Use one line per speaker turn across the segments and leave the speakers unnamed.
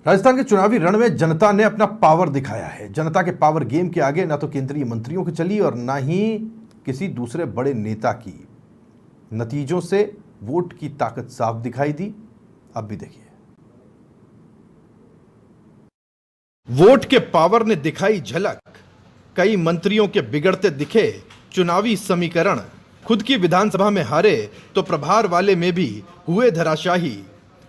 राजस्थान के चुनावी रण में जनता ने अपना पावर दिखाया है। जनता के पावर गेम के आगे ना तो केंद्रीय मंत्रियों की चली और ना ही किसी दूसरे बड़े नेता की। नतीजों से वोट की ताकत साफ दिखाई दी। अब भी देखिए। वोट के पावर ने दिखाई झलक। कई मंत्रियों के बिगड़ते दिखे चुनावी समीकरण। खुद की विधानसभा में हारे तो प्रभार वाले में भी हुए धराशाही।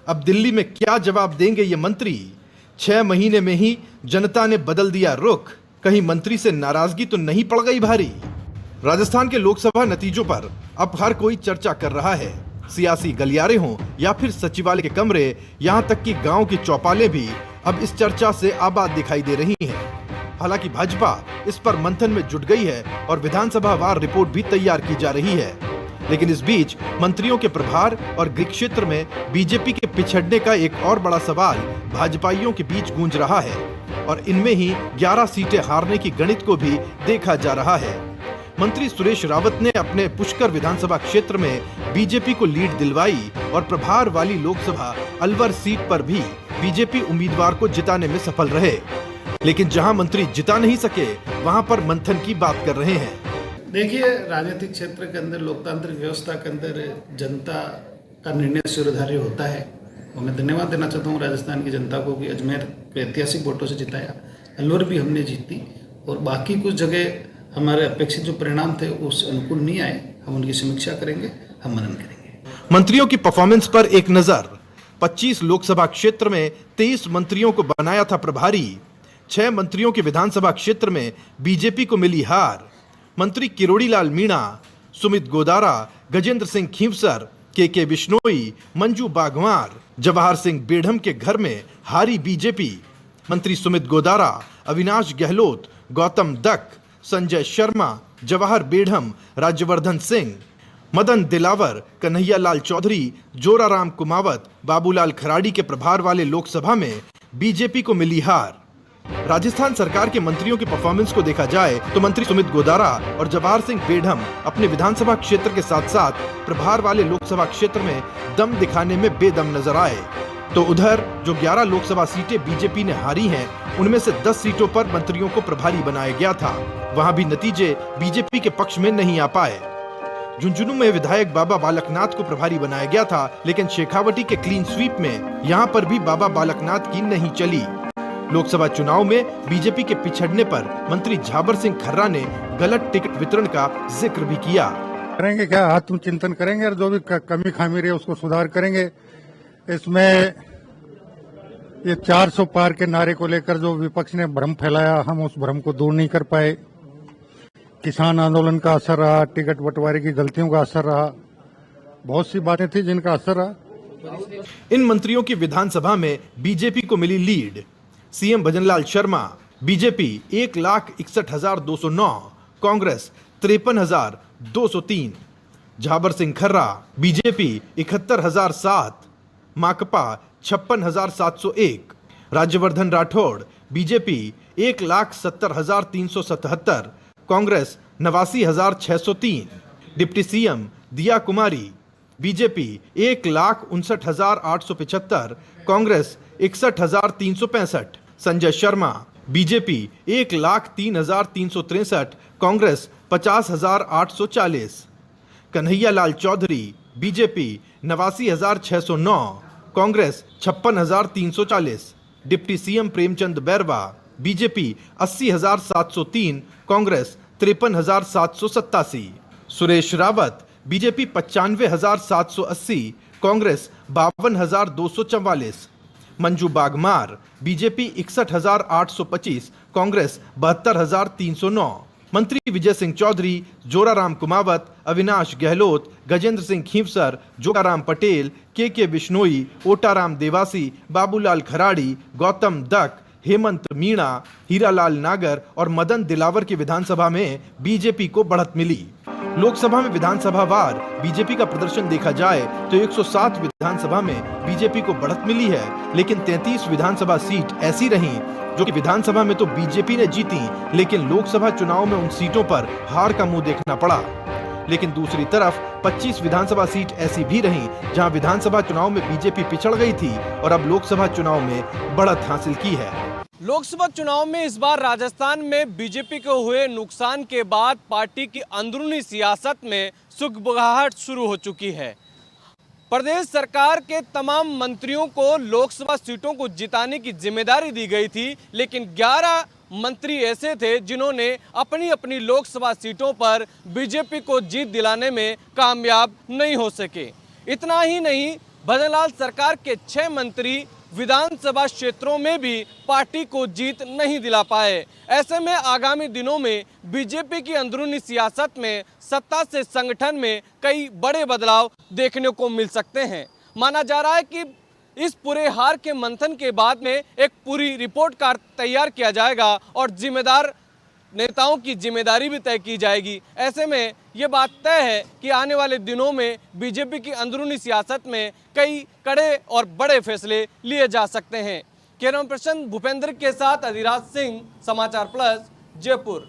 अब दिल्ली में क्या जवाब देंगे ये मंत्री? 6 महीने में ही जनता ने बदल दिया रुख। कहीं मंत्री से नाराजगी तो नहीं पड़ गई भारी? राजस्थान के लोकसभा नतीजों पर अब हर कोई चर्चा कर रहा है। सियासी गलियारे हों या फिर सचिवालय के कमरे, यहां तक कि गांव की चौपालें भी अब इस चर्चा से आबाद दिखाई दे रही हैं। हालांकि भाजपा इस पर मंथन में जुट गई है और विधानसभा वार रिपोर्ट भी तैयार की जा रही है। लेकिन इस बीच मंत्रियों के प्रभार और गृह क्षेत्र में बीजेपी के पिछड़ने का एक और बड़ा सवाल भाजपाइयों के बीच गूंज रहा है और इनमें ही 11 सीटें हारने की गणित को भी देखा जा रहा है। मंत्री सुरेश रावत ने अपने पुष्कर विधानसभा क्षेत्र में बीजेपी को लीड दिलवाई और प्रभार वाली लोकसभा अलवर सीट पर भी बीजेपी उम्मीदवार को जिताने में सफल रहे। लेकिन जहां मंत्री जिता नहीं सके, वहां पर मंथन की बात कर रहे हैं।
देखिए, राजनीतिक क्षेत्र के अंदर, लोकतांत्रिक व्यवस्था के अंदर जनता का निर्णय सिरधार्य होता है और मैं धन्यवाद देना चाहता हूँ राजस्थान की जनता को कि अजमेर को ऐतिहासिक वोटों से जिताया, अलवर भी हमने जीती और बाकी कुछ जगह हमारे अपेक्षित जो परिणाम थे उस अनुकूल नहीं आए। हम उनकी समीक्षा करेंगे, हम मनन करेंगे।
मंत्रियों की परफॉर्मेंस पर एक नजर। 25 लोकसभा क्षेत्र में 23 मंत्रियों को बनाया था प्रभारी। 6 मंत्रियों के विधानसभा क्षेत्र में बीजेपी को मिली हार। मंत्री किरोड़ी लाल मीणा, सुमित गोदारा, गजेंद्र सिंह खींवसर, के बिश्नोई, मंजू बाघमार, जवाहर सिंह बेढ़म के घर में हारी बीजेपी। मंत्री सुमित गोदारा, अविनाश गहलोत, गौतम दत्त, संजय शर्मा, जवाहर बेढ़म, राज्यवर्धन सिंह, मदन दिलावर, कन्हैया लाल चौधरी, जोराराम कुमावत, बाबूलाल खराड़ी के प्रभार वाले लोकसभा में बीजेपी को मिली हार। राजस्थान सरकार के मंत्रियों की परफॉर्मेंस को देखा जाए तो मंत्री सुमित गोदारा और जवाहर सिंह बेढ़म अपने विधानसभा क्षेत्र के साथ साथ प्रभार वाले लोकसभा क्षेत्र में दम दिखाने में बेदम नजर आए। तो उधर जो 11 लोकसभा सीटें बीजेपी ने हारी हैं, उनमें से 10 सीटों पर मंत्रियों को प्रभारी बनाया गया था। वहां भी नतीजे बीजेपी के पक्ष में नहीं आ पाए। झुंझुनू में विधायक बाबा बालकनाथ को प्रभारी बनाया गया था, लेकिन शेखावटी के क्लीन स्वीप में यहां पर भी बाबा बालकनाथ की नहीं चली। लोकसभा चुनाव में बीजेपी के पिछड़ने पर मंत्री झाबर सिंह खर्रा ने गलत टिकट वितरण का जिक्र भी किया।
करेंगे क्या, आत्मचिंतन करेंगे और जो भी कमी खामी रही उसको सुधार करेंगे। इसमें ये 400 पार के नारे को लेकर जो विपक्ष ने भ्रम फैलाया, हम उस भ्रम को दूर नहीं कर पाए। किसान आंदोलन का असर रहा, टिकट बंटवारे की गलतियों का असर रहा, बहुत सी बातें थी जिनका असर रहा।
इन मंत्रियों की विधानसभा में बीजेपी को मिली lead. CM Bhajanlal Sharma, BJP 1,61,209, Congress 53,203, Jhabar Singh Kharra, BJP 71,007, Makpa 56,701, Rajyavardhan Rathore, BJP 1,70,377, Congress 89,603, deputy CM Diya Kumari, BJP 1,59,875, Congress 61,365, Sanjay Sharma, BJP 1,03,363, Congress 50,840, Kanhaiya Lal Choudhary, BJP 89,609, Congress 56,340, deputy CM Premchand Bairwa, BJP 80,703, Congress 53,787, Suresh Rawat, BJP 95,780, Congress 52,244, Manju Baghmar, BJP 61,825, Congress 72,309, मंत्री विजय सिंह चौधरी, जोराराम कुमावत, अविनाश गहलोत, गजेंद्र सिंह खींवसर, जोगाराम पटेल, के बिश्नोई, ओटाराम देवासी, बाबूलाल खराड़ी, गौतम दत्त, हेमंत मीणा, हीरालाल नागर और मदन दिलावर की विधानसभा में बीजेपी को बढ़त मिली। लोकसभा में विधानसभा वार बीजेपी का प्रदर्शन देखा जाए तो 107 विधानसभा में बीजेपी को बढ़त मिली है, लेकिन 33 विधानसभा सीट ऐसी रहीं जो कि विधानसभा में तो बीजेपी ने जीती, लेकिन लोकसभा चुनाव में उन सीटों पर हार का मुंह देखना पड़ा। लेकिन दूसरी तरफ 25 विधानसभा सीट ऐसी भी रहीं जहां विधानसभा चुनाव में बीजेपी पिछड़ गई थी और अब लोकसभा चुनाव में बढ़त हासिल की है।
लोकसभा चुनाव में इस बार राजस्थान में बीजेपी को हुए नुकसान के बाद पार्टी की अंदरूनी सियासत में सुगबुगाहट शुरू हो चुकी है। प्रदेश सरकार के तमाम मंत्रियों को लोकसभा सीटों को जिताने की जिम्मेदारी दी गई थी, लेकिन 11 मंत्री ऐसे थे जिन्होंने अपनी अपनी लोकसभा सीटों पर बीजेपी को जीत दिलाने में कामयाब नहीं हो सके। इतना ही नहीं, भजनलाल सरकार के 6 मंत्री विधानसभा क्षेत्रों में भी पार्टी को जीत नहीं दिला पाए। ऐसे में आगामी दिनों में बीजेपी की अंदरूनी सियासत में सत्ता से संगठन में कई बड़े बदलाव देखने को मिल सकते हैं। माना जा रहा है कि इस पूरे हार के मंथन के बाद में एक पूरी रिपोर्ट कार्ड तैयार किया जाएगा और जिम्मेदार नेताओं की जिम्मेदारी भी तय की जाएगी। ऐसे में ये बात तय है कि आने वाले दिनों में बीजेपी की अंदरूनी सियासत में कई कड़े और बड़े फैसले लिए जा सकते हैं। कैमरा पर्सन भूपेंद्र के साथ अधिराज सिंह, समाचार प्लस, जयपुर।